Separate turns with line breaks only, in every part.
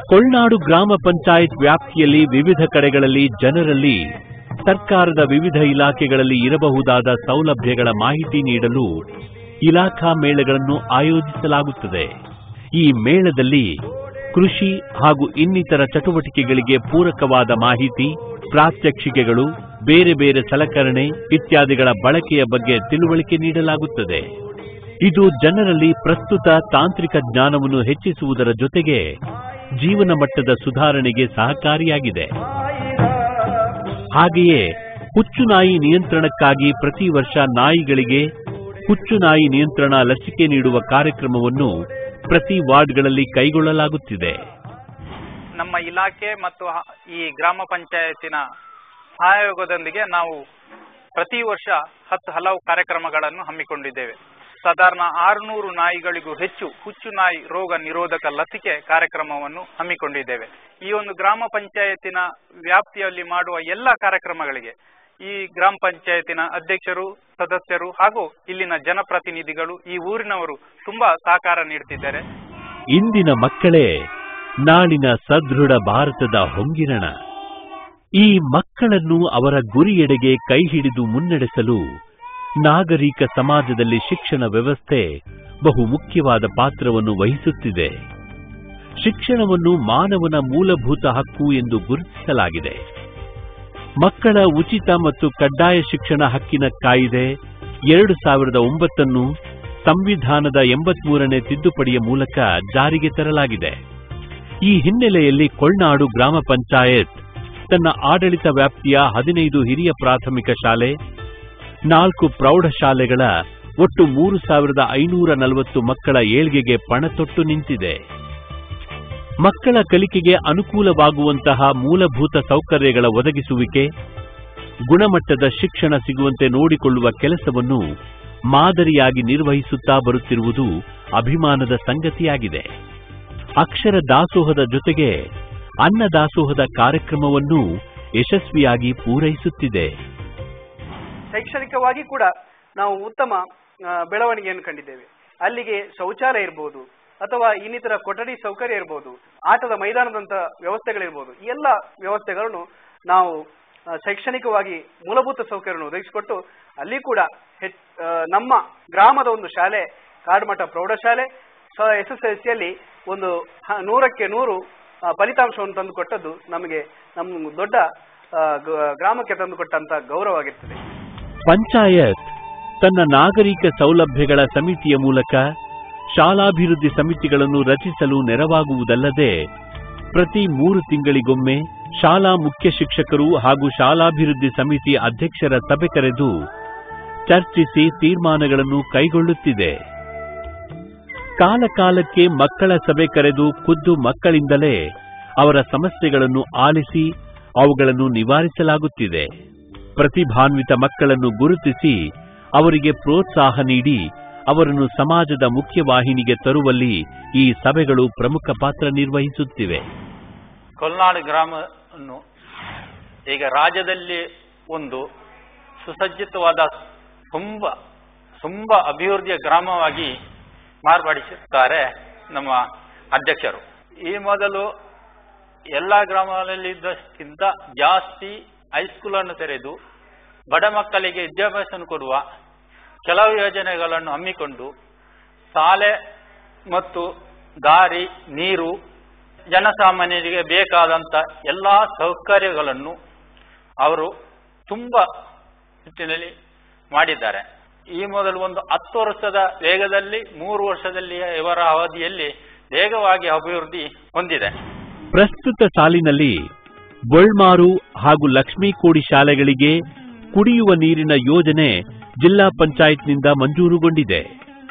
ಕೊಳ್ನಾಡು ಗ್ರಾಮ ಪಂಚಾಯತ್ ವ್ಯಾಪ್ತಿಯಲ್ಲಿ ವಿವಿಧ ಕಡೆಗಳಲ್ಲಿ ಜನರಲ್ಲಿ ಸರ್ಕಾರದ ವಿವಿಧ ಇಲಾಖೆಗಳಲ್ಲಿ ಇರಬಹುದಾದ ಸೌಲಭ್ಯಗಳ ಮಾಹಿತಿ ನೀಡಲು ಇಲಾಖಾ ಮೇಳಗಳನ್ನು ಆಯೋಜಿಸಲಾಗುತ್ತದೆ. ಈ ಮೇಳದಲ್ಲಿ ಕೃಷಿ ಹಾಗೂ ಇನ್ನಿತರ ಚಟುವಟಿಕೆಗಳಿಗೆ ಪೂರಕವಾದ ಮಾಹಿತಿ, ಪ್ರಾತ್ಯಕ್ಷಿಕೆಗಳು, ಬೇರೆ ಬೇರೆ ಸಲಕರಣೆ ಇತ್ಯಾದಿಗಳ ಬಳಕೆಯ ಬಗ್ಗೆ ತಿಳುವಳಿಕೆ ನೀಡಲಾಗುತ್ತದೆ. ಇದು ಜನರಲ್ಲಿ ಪ್ರಸ್ತುತ ತಾಂತ್ರಿಕ ಜ್ಞಾನವನ್ನು ಹೆಚ್ಚಿಸುವುದರ ಜೊತೆಗೆ ಜೀವನ ಮಟ್ಟದ ಸುಧಾರಣೆಗೆ ಸಹಕಾರಿಯಾಗಿದೆ. ಹಾಗೆಯೇ ಹುಚ್ಚುನಾಯಿ ನಿಯಂತ್ರಣಕ್ಕಾಗಿ ಪ್ರತಿ ವರ್ಷ ನಾಯಿಗಳಿಗೆ ಹುಚ್ಚುನಾಯಿ ನಿಯಂತ್ರಣ ಲಸಿಕೆ ನೀಡುವ ಕಾರ್ಯಕ್ರಮವನ್ನು ಪ್ರತಿ ವಾರ್ಡ್ಗಳಲ್ಲಿ ಕೈಗೊಳ್ಳಲಾಗುತ್ತಿದೆ.
ನಮ್ಮ ಇಲಾಖೆ ಮತ್ತು ಈ ಗ್ರಾಮ ಪಂಚಾಯತಿನ ಸಹಯೋಗದೊಂದಿಗೆ ನಾವು ಪ್ರತಿ ವರ್ಷ 10 ಹಲವು ಕಾರ್ಯಕ್ರಮಗಳನ್ನು ಹಮ್ಮಿಕೊಂಡಿದ್ದೇವೆ. ಸಾಧಾರಣ 600 ನಾಯಿಗಳಿಗೂ ಹೆಚ್ಚು ಹುಚ್ಚು ನಾಯಿ ರೋಗ ನಿರೋಧಕ ಲಸಿಕೆ ಕಾರ್ಯಕ್ರಮವನ್ನು ಹಮ್ಮಿಕೊಂಡಿದ್ದೇವೆ. ಈ ಒಂದು ಗ್ರಾಮ ಪಂಚಾಯತಿನ ವ್ಯಾಪ್ತಿಯಲ್ಲಿ ಮಾಡುವ ಎಲ್ಲ ಕಾರ್ಯಕ್ರಮಗಳಿಗೆ ಈ ಗ್ರಾಮ ಪಂಚಾಯತಿನ ಅಧ್ಯಕ್ಷರು, ಸದಸ್ಯರು ಹಾಗೂ ಇಲ್ಲಿನ ಜನಪ್ರತಿನಿಧಿಗಳು, ಈ ಊರಿನವರು ತುಂಬಾ ಸಹಕಾರ ನೀಡುತ್ತಿದ್ದಾರೆ.
ಇಂದಿನ ಮಕ್ಕಳೇ ನಾಳಿನ ಸದೃಢ ಭಾರತದ ಹೊಂಗಿರಣ. ಈ ಮಕ್ಕಳನ್ನು ಅವರ ಗುರಿಯೆಡೆಗೆ ಕೈ ಹಿಡಿದು ಮುನ್ನಡೆಸಲು ನಾಗರಿಕ ಸಮಾಜದಲ್ಲಿ ಶಿಕ್ಷಣ ವ್ಯವಸ್ಥೆ ಬಹು ಮುಖ್ಯವಾದ ಪಾತ್ರವನ್ನು ವಹಿಸುತ್ತಿದೆ. ಶಿಕ್ಷಣವನ್ನು ಮಾನವನ ಮೂಲಭೂತ ಹಕ್ಕು ಎಂದು ಗುರುತಿಸಲಾಗಿದೆ. ಮಕ್ಕಳ ಉಚಿತ ಮತ್ತು ಕಡ್ಡಾಯ ಶಿಕ್ಷಣ ಹಕ್ಕಿನ ಕಾಯಿದೆ 2009 ಸಂವಿಧಾನದ 83ನೇ ತಿದ್ದುಪಡಿಯ ಮೂಲಕ ಜಾರಿಗೆ ತರಲಾಗಿದೆ. ಈ ಹಿನ್ನೆಲೆಯಲ್ಲಿ ಕೊಳ್ನಾಡು ಗ್ರಾಮ ಪಂಚಾಯತ್ ತನ್ನ ಆಡಳಿತ ವ್ಯಾಪ್ತಿಯ 15 ಹಿರಿಯ ಪ್ರಾಥಮಿಕ ಶಾಲೆ, 4 ಪ್ರೌಢಶಾಲೆಗಳ ಒಟ್ಟು 3540 ಮಕ್ಕಳ ಏಳ್ಗೆಗೆ ಪಣತೊಟ್ಟು ನಿಂತಿದೆ. ಮಕ್ಕಳ ಕಲಿಕೆಗೆ ಅನುಕೂಲವಾಗುವಂತಹ ಮೂಲಭೂತ ಸೌಕರ್ಯಗಳ ಒದಗಿಸುವಿಕೆ, ಗುಣಮಟ್ಟದ ಶಿಕ್ಷಣ ಸಿಗುವಂತೆ ನೋಡಿಕೊಳ್ಳುವ ಕೆಲಸವನ್ನು ಮಾದರಿಯಾಗಿ ನಿರ್ವಹಿಸುತ್ತಾ ಬರುತ್ತಿರುವುದು ಅಭಿಮಾನದ ಸಂಗತಿಯಾಗಿದೆ. ಅಕ್ಷರ ದಾಸೋಹದ ಜೊತೆಗೆ ಅನ್ನದಾಸೋಹದ ಕಾರ್ಯಕ್ರಮವನ್ನು ಯಶಸ್ವಿಯಾಗಿ ಪೂರೈಸುತ್ತಿದೆ.
ಶೈಕ್ಷಣಿಕವಾಗಿ ಕೂಡ ನಾವು ಉತ್ತಮ ಬೆಳವಣಿಗೆಯನ್ನು ಕಂಡಿದ್ದೇವೆ. ಅಲ್ಲಿಗೆ ಶೌಚಾಲಯ ಇರಬಹುದು ಅಥವಾ ಇನ್ನಿತರ ಕೊಠಡಿ ಸೌಕರ್ಯ ಇರಬಹುದು, ಆಟದ ಮೈದಾನದಂತ ವ್ಯವಸ್ಥೆಗಳಿರ್ಬೋದು, ಈ ಎಲ್ಲ ವ್ಯವಸ್ಥೆಗಳನ್ನು ನಾವು ಶೈಕ್ಷಣಿಕವಾಗಿ ಮೂಲಭೂತ ಸೌಕರ್ಯವನ್ನು ಒದಗಿಸಿಕೊಟ್ಟು ಅಲ್ಲಿ ಕೂಡ ನಮ್ಮ ಗ್ರಾಮದ ಒಂದು ಶಾಲೆ, ಕಾಡುಮಠ ಪ್ರೌಢಶಾಲೆ SSLCಯಲ್ಲಿ ಒಂದು 100ಕ್ಕೆ 100 ಫಲಿತಾಂಶವನ್ನು ತಂದುಕೊಟ್ಟದ್ದು ನಮಗೆ ನಮ್ಮ ದೊಡ್ಡ ಗ್ರಾಮಕ್ಕೆ ತಂದುಕೊಟ್ಟಂತ ಗೌರವವಾಗಿರ್ತದೆ.
ಪಂಚಾಯತ್ ತನ್ನ ನಾಗರಿಕ ಸೌಲಭ್ಯಗಳ ಸಮಿತಿಯ ಮೂಲಕ ಶಾಲಾಭಿವೃದ್ಧಿ ಸಮಿತಿಗಳನ್ನು ರಚಿಸಲು ನೆರವಾಗುವುದಲ್ಲದೆ ಪ್ರತಿ 3 ತಿಂಗಳಿಗೊಮ್ಮೆ ಶಾಲಾ ಮುಖ್ಯ ಶಿಕ್ಷಕರು ಹಾಗೂ ಶಾಲಾಭಿವೃದ್ಧಿ ಸಮಿತಿ ಅಧ್ಯಕ್ಷರ ಸಭೆ ಕರೆದು ಚರ್ಚಿಸಿ ತೀರ್ಮಾನಗಳನ್ನು ಕೈಗೊಳ್ಳುತ್ತಿದೆ. ಕಾಲಕಾಲಕ್ಕೆ ಮಕ್ಕಳ ಸಭೆ ಕರೆದು ಖುದ್ದು ಮಕ್ಕಳಿಂದಲೇ ಅವರ ಸಮಸ್ಯೆಗಳನ್ನು ಆಲಿಸಿ ಅವುಗಳನ್ನು ನಿವಾರಿಸಲಾಗುತ್ತಿದೆ. ಪ್ರತಿಭಾನ್ವಿತ ಮಕ್ಕಳನ್ನು ಗುರುತಿಸಿ ಅವರಿಗೆ ಪ್ರೋತ್ಸಾಹ ನೀಡಿ ಅವರನ್ನು ಸಮಾಜದ ಮುಖ್ಯವಾಹಿನಿಗೆ ತರುವಲ್ಲಿ ಈ ಸಭೆಗಳು ಪ್ರಮುಖ ಪಾತ್ರ ನಿರ್ವಹಿಸುತ್ತಿವೆ.
ಕೊಳ್ನಾಡು ಗ್ರಾಮವನ್ನು ಈಗ ರಾಜ್ಯದಲ್ಲಿ ಒಂದು ಸುಸಜ್ಜಿತವಾದ ತುಂಬಾ ಅಭಿವೃದ್ಧಿಯ ಗ್ರಾಮವಾಗಿ ಮಾರ್ಪಡಿಸುತ್ತಾರೆ ನಮ್ಮ ಅಧ್ಯಕ್ಷರು. ಈ ಮೊದಲು ಎಲ್ಲ ಗ್ರಾಮಗಳಲ್ಲಿದ್ದಕ್ಕಿಂತ ಜಾಸ್ತಿ ಹೈಸ್ಕೂಲ್ ಅನ್ನು ತೆರೆದು ಬಡ ಮಕ್ಕಳಿಗೆ ವಿದ್ಯಾಭ್ಯಾಸ ಕೊಡುವ ಕೆಲವು ಯೋಜನೆಗಳನ್ನು ಹಮ್ಮಿಕೊಂಡು ಶಾಲೆ ಮತ್ತು ದಾರಿ, ನೀರು, ಜನಸಾಮಾನ್ಯರಿಗೆ ಬೇಕಾದಂತ ಎಲ್ಲ ಸೌಕರ್ಯಗಳನ್ನು ಅವರು ತುಂಬಾ ನಿಟ್ಟಿನಲ್ಲಿ ಮಾಡಿದ್ದಾರೆ. ಈ ಮೊದಲು ಒಂದು 10 ವರ್ಷದ ವೇಗದಲ್ಲಿ 3 ವರ್ಷದಲ್ಲಿ ಇವರ ಅವಧಿಯಲ್ಲಿ ವೇಗವಾಗಿ ಅಭಿವೃದ್ಧಿ ಹೊಂದಿದೆ.
ಪ್ರಸ್ತುತ ಸಾಲಿನಲ್ಲಿ ಬೊಳ್ಮಾರು ಹಾಗೂ ಲಕ್ಷ್ಮೀಕೋಡಿ ಶಾಲೆಗಳಿಗೆ ಕುಡಿಯುವ ನೀರಿನ ಯೋಜನೆ ಜಿಲ್ಲಾ ಪಂಚಾಯತ್ನಿಂದ ಮಂಜೂರುಗೊಂಡಿದೆ.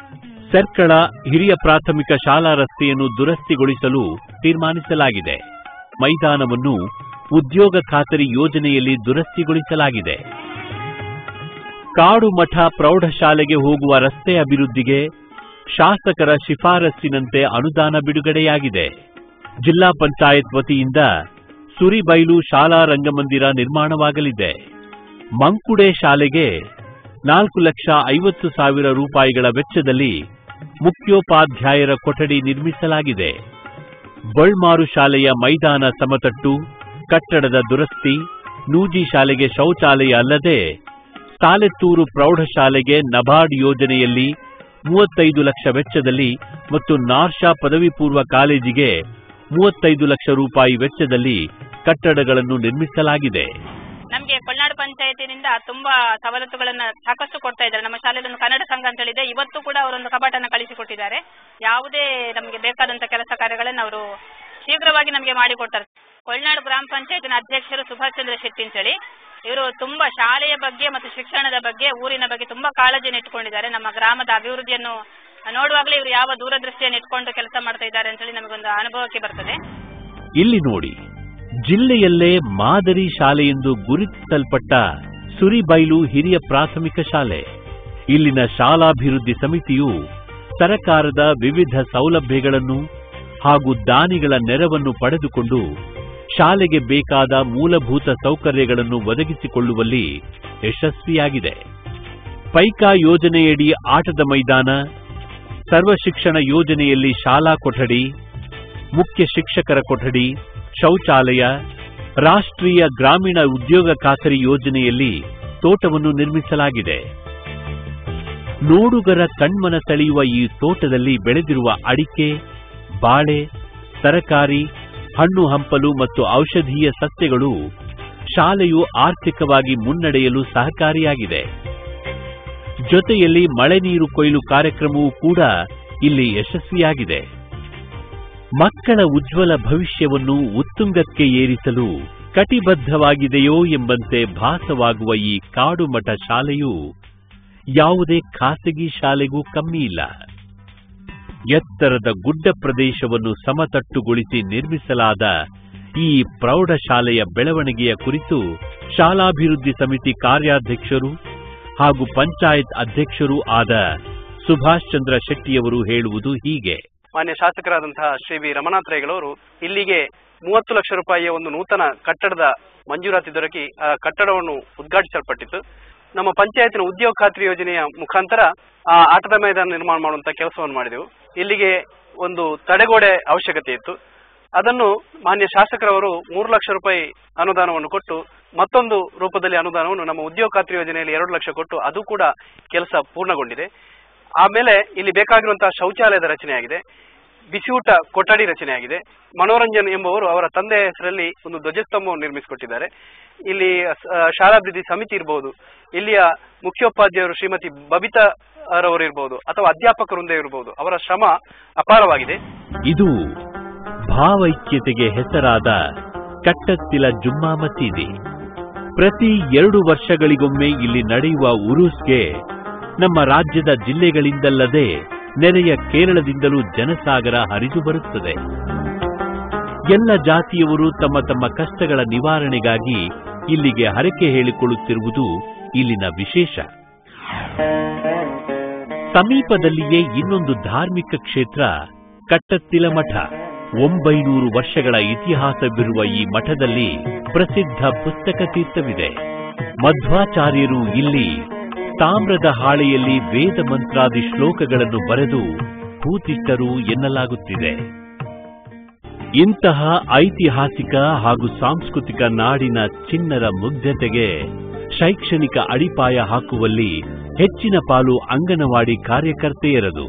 ಸರ್ಕಳ ಹಿರಿಯ ಪ್ರಾಥಮಿಕ ಶಾಲಾ ರಸ್ತೆಯನ್ನು ದುರಸ್ತಿಗೊಳಿಸಲು ತೀರ್ಮಾನಿಸಲಾಗಿದೆ. ಮೈದಾನವನ್ನು ಉದ್ಯೋಗ ಖಾತರಿ ಯೋಜನೆಯಲ್ಲಿ ದುರಸ್ತಿಗೊಳಿಸಲಾಗಿದೆ. ಕಾಡುಮಠ ಪ್ರೌಢಶಾಲೆಗೆ ಹೋಗುವ ರಸ್ತೆ ಅಭಿವೃದ್ಧಿಗೆ ಶಾಸಕರ ಶಿಫಾರಸ್ಸಿನಂತೆ ಅನುದಾನ ಬಿಡುಗಡೆಯಾಗಿದೆ. ಜಿಲ್ಲಾ ಪಂಚಾಯತ್ ವತಿಯಿಂದ ಸುರಿಬೈಲು ಶಾಲಾ ರಂಗಮಂದಿರ ನಿರ್ಮಾಣವಾಗಲಿದೆ. ಮಂಕುಡೆ ಶಾಲೆಗೆ 4,50,000 ರೂಪಾಯಿಗಳ ವೆಚ್ಚದಲ್ಲಿ ಮುಖ್ಯೋಪಾಧ್ಯಾಯರ ಕೊಠಡಿ ನಿರ್ಮಿಸಲಾಗಿದೆ. ಬಳ್ಮಾರು ಶಾಲೆಯ ಮೈದಾನ ಸಮತಟ್ಟು, ಕಟ್ಟಡದ ದುರಸ್ತಿ, ನೂಜಿ ಶಾಲೆಗೆ ಶೌಚಾಲಯ ಅಲ್ಲದೆ ಸಾಲೆತ್ತೂರು ಪ್ರೌಢಶಾಲೆಗೆ ನಬಾರ್ಡ್ ಯೋಜನೆಯಲ್ಲಿ 35 ಲಕ್ಷ ವೆಚ್ಚದಲ್ಲಿ ಮತ್ತು ನಾರ್ಷಾ ಪದವಿ ಪೂರ್ವ ಕಾಲೇಜಿಗೆ 35 ಲಕ್ಷ ರೂಪಾಯಿ ವೆಚ್ಚದಲ್ಲಿ ಕಟ್ಟಡಗಳನ್ನು ನಿರ್ಮಿಸಲಾಗಿದೆ.
ನಮಗೆ ಕೊಲ್ನಾಡು ಪಂಚಾಯತಿನಿಂದ ತುಂಬಾ ಸವಲತ್ತುಗಳನ್ನ ಸಾಕಷ್ಟು ಕೊಡ್ತಾ ಇದ್ದಾರೆ. ನಮ್ಮ ಶಾಲೆಯಲ್ಲಿ ಕನ್ನಡ ಸಂಘ ಅಂತ ಹೇಳಿದೆ, ಇವತ್ತು ಕೂಡ ಅವರೊಂದು ಕಪಾಟನ್ನು ಕಳಿಸಿಕೊಟ್ಟಿದ್ದಾರೆ. ಯಾವುದೇ ನಮಗೆ ಬೇಕಾದಂತ ಕೆಲಸ ಕಾರ್ಯಗಳನ್ನು ಅವರು ಶೀಘ್ರವಾಗಿ ನಮಗೆ ಮಾಡಿಕೊಡ್ತಾರೆ. ಕೊಲ್ನಾಡು ಗ್ರಾಮ ಪಂಚಾಯತಿನ ಅಧ್ಯಕ್ಷರು ಸುಭಾಷ್ ಚಂದ್ರ ಶೆಟ್ಟಿ ಅಂತೇಳಿ, ಇವರು ತುಂಬಾ ಶಾಲೆಯ ಬಗ್ಗೆ ಮತ್ತು ಶಿಕ್ಷಣದ ಬಗ್ಗೆ, ಊರಿನ ಬಗ್ಗೆ ತುಂಬಾ ಕಾಳಜಿಯನ್ನು ಇಟ್ಟುಕೊಂಡಿದ್ದಾರೆ. ನಮ್ಮ ಗ್ರಾಮದ ಅಭಿವೃದ್ಧಿಯನ್ನು ನೋಡುವಾಗಲೇ ಇವರು ಯಾವ ದೂರದೃಷ್ಟಿಯನ್ನು ಇಟ್ಕೊಂಡು ಕೆಲಸ ಮಾಡ್ತಾ ಇದ್ದಾರೆ ಅಂತೇಳಿ ನಮಗೊಂದು ಅನುಭವಕ್ಕೆ ಬರ್ತದೆ.
ಇಲ್ಲಿ ನೋಡಿ, ಜಿಲ್ಲೆಯಲ್ಲೇ ಮಾದರಿ ಶಾಲೆಯೆಂದು ಗುರುತಿಸಲ್ಪಟ್ಟ ಸುರಿಬೈಲು ಹಿರಿಯ ಪ್ರಾಥಮಿಕ ಶಾಲೆ. ಇಲ್ಲಿನ ಶಾಲಾಭಿವೃದ್ಧಿ ಸಮಿತಿಯು ಸರಕಾರದ ವಿವಿಧ ಸೌಲಭ್ಯಗಳನ್ನು ಹಾಗೂ ದಾನಿಗಳ ನೆರವನ್ನು ಪಡೆದುಕೊಂಡು ಶಾಲೆಗೆ ಬೇಕಾದ ಮೂಲಭೂತ ಸೌಕರ್ಯಗಳನ್ನು ಒದಗಿಸಿಕೊಳ್ಳುವಲ್ಲಿ ಯಶಸ್ವಿಯಾಗಿದೆ. ಪೈಕಾ ಯೋಜನೆಯಡಿ ಆಟದ ಮೈದಾನ, ಸರ್ವ ಶಿಕ್ಷಣ ಯೋಜನೆಯಲ್ಲಿ ಶಾಲಾ ಕೊಠಡಿ, ಮುಖ್ಯ ಶಿಕ್ಷಕರ ಕೊಠಡಿ, ಶೌಚಾಲಯ, ರಾಷ್ಟ್ರೀಯ ಗ್ರಾಮೀಣ ಉದ್ಯೋಗ ಖಾತರಿ ಯೋಜನೆಯಲ್ಲಿ ತೋಟವನ್ನು ನಿರ್ಮಿಸಲಾಗಿದೆ. ನೋಡುಗರ ಕಣ್ಮನ ಸೆಳೆಯುವ ಈ ತೋಟದಲ್ಲಿ ಬೆಳೆದಿರುವ ಅಡಿಕೆ, ಬಾಳೆ, ತರಕಾರಿ, ಹಣ್ಣು ಹಂಪಲು ಮತ್ತು ಔಷಧೀಯ ಸಸ್ಯಗಳು ಶಾಲೆಯು ಆರ್ಥಿಕವಾಗಿ ಮುನ್ನಡೆಯಲು ಸಹಕಾರಿಯಾಗಿದೆ. ಜೊತೆಯಲ್ಲಿ ಮಳೆ ನೀರು ಕೊಯ್ಲು ಕಾರ್ಯಕ್ರಮವೂ ಕೂಡ ಇಲ್ಲಿ ಯಶಸ್ವಿಯಾಗಿದೆ. ಮಕ್ಕಳ ಉಜ್ವಲ ಭವಿಷ್ಯವನ್ನು ಉತ್ತುಂಗಕ್ಕೆ ಏರಿಸಲು ಕಟಿಬದ್ಧವಾಗಿದೆಯೋ ಎಂಬಂತೆ ಭಾಸವಾಗುವ ಈ ಕಾಡುಮಠ ಶಾಲೆಯು ಯಾವುದೇ ಖಾಸಗಿ ಶಾಲೆಗೂ ಕಮ್ಮಿಯಿಲ್ಲ. ಎತ್ತರದ ಗುಡ್ಡ ಪ್ರದೇಶವನ್ನು ಸಮತಟ್ಟುಗೊಳಿಸಿ ನಿರ್ಮಿಸಲಾದ ಈ ಪ್ರೌಢಶಾಲೆಯ ಬೆಳವಣಿಗೆಯ ಕುರಿತು ಶಾಲಾಭಿವೃದ್ಧಿ ಸಮಿತಿ ಕಾರ್ಯಾಧ್ಯಕ್ಷರು ಹಾಗೂ ಪಂಚಾಯತ್ ಅಧ್ಯಕ್ಷರೂ ಆದ ಸುಭಾಷ್ ಚಂದ್ರ ಶೆಟ್ಟಿಯವರು ಹೇಳುವುದು ಹೀಗೆ.
ಮಾನ್ಯ ಶಾಸಕರಾದಂತಹ ಶ್ರೀ ವಿ ರಮನಾಥ್ ರೈಗಳವರು ಇಲ್ಲಿಗೆ 30 ಲಕ್ಷ ರೂಪಾಯಿಯ ಒಂದು ನೂತನ ಕಟ್ಟಡದ ಮಂಜೂರಾತಿ ದೊರಕಿ ಆ ಕಟ್ಟಡವನ್ನು ಉದ್ಘಾಟಿಸಲ್ಪಟ್ಟಿತ್ತು. ನಮ್ಮ ಪಂಚಾಯತಿನ ಉದ್ಯೋಗ ಖಾತ್ರಿ ಯೋಜನೆಯ ಮುಖಾಂತರ ಆ ಆಟದ ಮೈದಾನ ನಿರ್ಮಾಣ ಮಾಡುವಂತ ಕೆಲಸವನ್ನು ಮಾಡಿದೆವು. ಇಲ್ಲಿಗೆ ಒಂದು ತಡೆಗೋಡೆ ಅವಶ್ಯಕತೆ ಇತ್ತು. ಅದನ್ನು ಮಾನ್ಯ ಶಾಸಕರವರು 3 ಲಕ್ಷ ರೂಪಾಯಿ ಅನುದಾನವನ್ನು ಕೊಟ್ಟು, ಮತ್ತೊಂದು ರೂಪದಲ್ಲಿ ಅನುದಾನವನ್ನು ನಮ್ಮ ಉದ್ಯೋಗ ಖಾತ್ರಿ ಯೋಜನೆಯಲ್ಲಿ 2 ಲಕ್ಷ ಕೊಟ್ಟು ಅದು ಕೂಡ ಕೆಲಸ ಪೂರ್ಣಗೊಂಡಿದೆ. ಆಮೇಲೆ ಇಲ್ಲಿ ಬೇಕಾಗಿರುವಂತಹ ಶೌಚಾಲಯದ ರಚನೆಯಾಗಿದೆ, ಬಿಸಿಯೂಟ ಕೊಠಡಿ ರಚನೆಯಾಗಿದೆ. ಮನೋರಂಜನ್ ಎಂಬುವರು ಅವರ ತಂದೆಯ ಹೆಸರಲ್ಲಿ ಒಂದು ಧ್ವಜಸ್ತಂಭವನ್ನು ನಿರ್ಮಿಸಿಕೊಟ್ಟಿದ್ದಾರೆ. ಇಲ್ಲಿ ಶಾಲಾಭಿವೃದ್ಧಿ ಸಮಿತಿ ಇರಬಹುದು, ಇಲ್ಲಿಯ ಮುಖ್ಯೋಪಾಧ್ಯಾಯರು ಶ್ರೀಮತಿ ಬಬಿತಾ ರವರು ಇರಬಹುದು, ಅಥವಾ ಅಧ್ಯಾಪಕರಿಂದ ಇರಬಹುದು, ಅವರ ಶ್ರಮ ಅಪಾರವಾಗಿದೆ.
ಇದು ಭಾವೈಕ್ಯತೆಗೆ ಹೆಸರಾದ ಕಟ್ಟತ್ತಿಲ ಜುಮ್ಮಾ ಮಸೀದಿ. ಪ್ರತಿ 2 ವರ್ಷಗಳಿಗೊಮ್ಮೆ ಇಲ್ಲಿ ನಡೆಯುವ ಉರೂಸ್ಗೆ ನಮ್ಮ ರಾಜ್ಯದ ಜಿಲ್ಲೆಗಳಿಂದಲ್ಲದೆ ನೆರೆಯ ಕೇರಳದಿಂದಲೂ ಜನಸಾಗರ ಹರಿದು ಬರುತ್ತದೆ. ಎಲ್ಲ ಜಾತಿಯವರು ತಮ್ಮ ತಮ್ಮ ಕಷ್ಟಗಳ ನಿವಾರಣೆಗಾಗಿ ಇಲ್ಲಿಗೆ ಹರಕೆ ಹೇಳಿಕೊಳ್ಳುತ್ತಿರುವುದು ಇಲ್ಲಿನ ವಿಶೇಷ. ಸಮೀಪದಲ್ಲಿಯೇ ಇನ್ನೊಂದು ಧಾರ್ಮಿಕ ಕ್ಷೇತ್ರ ಕಟ್ಟತ್ತಿಲ ಮಠ. 900 ವರ್ಷಗಳ ಇತಿಹಾಸವಿರುವ ಈ ಮಠದಲ್ಲಿ ಪ್ರಸಿದ್ಧ ಪುಸ್ತಕ ತೀರ್ಥವಿದೆ. ಮಧ್ವಾಚಾರ್ಯರು ಇಲ್ಲಿ ತಾಮ್ರದ ಹಾಳೆಯಲ್ಲಿ ವೇದ ಮಂತ್ರಾದಿ ಶ್ಲೋಕಗಳನ್ನು ಬರೆದು ಹೂತಿಟ್ಟರು ಎನ್ನಲಾಗುತ್ತಿದೆ. ಇಂತಹ ಐತಿಹಾಸಿಕ ಹಾಗೂ ಸಾಂಸ್ಕೃತಿಕ ನಾಡಿನ ಚಿನ್ನರ ಮುಗ್ಧತೆಗೆ ಶೈಕ್ಷಣಿಕ ಅಡಿಪಾಯ ಹಾಕುವಲ್ಲಿ ಹೆಚ್ಚಿನ ಪಾಲು ಅಂಗನವಾಡಿ ಕಾರ್ಯಕರ್ತೆಯರದು.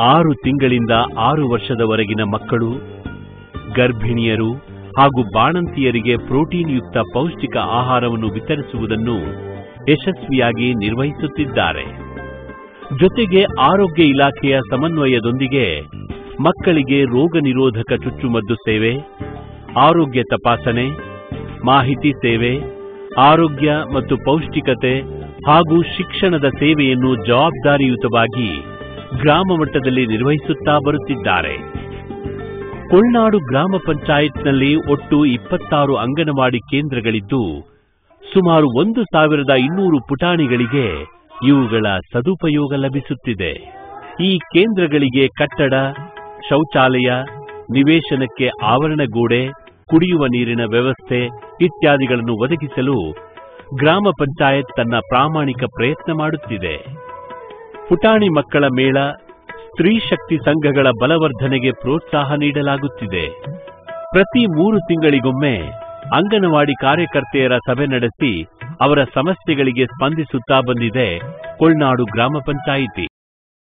6 ತಿಂಗಳಿಂದ 6 ವರ್ಷದವರೆಗಿನ ಮಕ್ಕಳು, ಗರ್ಭಿಣಿಯರು ಹಾಗೂ ಬಾಣಂತಿಯರಿಗೆ ಪ್ರೋಟೀನ್ ಯುಕ್ತ ಪೌಷ್ಟಿಕ ಆಹಾರವನ್ನು ವಿತರಿಸುವುದನ್ನು ಯಶಸ್ವಿಯಾಗಿ ನಿರ್ವಹಿಸುತ್ತಿದ್ದಾರೆ. ಜೊತೆಗೆ ಆರೋಗ್ಯ ಇಲಾಖೆಯ ಸಮನ್ವಯದೊಂದಿಗೆ ಮಕ್ಕಳಿಗೆ ರೋಗ ನಿರೋಧಕ ಚುಚ್ಚುಮದ್ದು ಸೇವೆ, ಆರೋಗ್ಯ ತಪಾಸಣೆ, ಮಾಹಿತಿ ಸೇವೆ, ಆರೋಗ್ಯ ಮತ್ತು ಪೌಷ್ಟಿಕತೆ ಹಾಗೂ ಶಿಕ್ಷಣದ ಸೇವೆಯನ್ನು ಜವಾಬ್ದಾರಿಯುತವಾಗಿ ಗ್ರಾಮ ಮಟ್ಟದಲ್ಲಿ ನಿರ್ವಹಿಸುತ್ತಾ ಬರುತ್ತಿದ್ದಾರೆ. ಕೊಲ್ನಾಡು ಗ್ರಾಮ ಪಂಚಾಯತ್ನಲ್ಲಿ ಒಟ್ಟು 26 ಅಂಗನವಾಡಿ ಕೇಂದ್ರಗಳಿದ್ದು ಸುಮಾರು 1200 ಪುಟಾಣಿಗಳಿಗೆ ಇವುಗಳ ಸದುಪಯೋಗ ಲಭಿಸುತ್ತಿದೆ. ಈ ಕೇಂದ್ರಗಳಿಗೆ ಕಟ್ಟಡ, ಶೌಚಾಲಯ, ನಿವೇಶನಕ್ಕೆ ಆವರಣ ಗೋಡೆ, ಕುಡಿಯುವ ನೀರಿನ ವ್ಯವಸ್ಥೆ ಇತ್ಯಾದಿಗಳನ್ನು ಒದಗಿಸಲು ಗ್ರಾಮ ಪಂಚಾಯತ್ ತನ್ನ ಪ್ರಾಮಾಣಿಕ ಪ್ರಯತ್ನ ಮಾಡುತ್ತಿದೆ. ಪುಟಾಣಿ ಮಕ್ಕಳ ಮೇಳ, ಸ್ತ್ರೀ ಶಕ್ತಿ ಸಂಘಗಳ ಬಲವರ್ಧನೆಗೆ ಪ್ರೋತ್ಸಾಹ ನೀಡಲಾಗುತ್ತಿದೆ. ಪ್ರತಿ 3 ತಿಂಗಳಿಗೊಮ್ಮೆ ಅಂಗನವಾಡಿ ಕಾರ್ಯಕರ್ತೆಯರ ಸಭೆ ನಡೆಸಿ ಅವರ ಸಮಸ್ಯೆಗಳಿಗೆ ಸ್ಪಂದಿಸುತ್ತಾ ಬಂದಿದೆ ಕೊಳ್ನಾಡು ಗ್ರಾಮ ಪಂಚಾಯಿತಿ.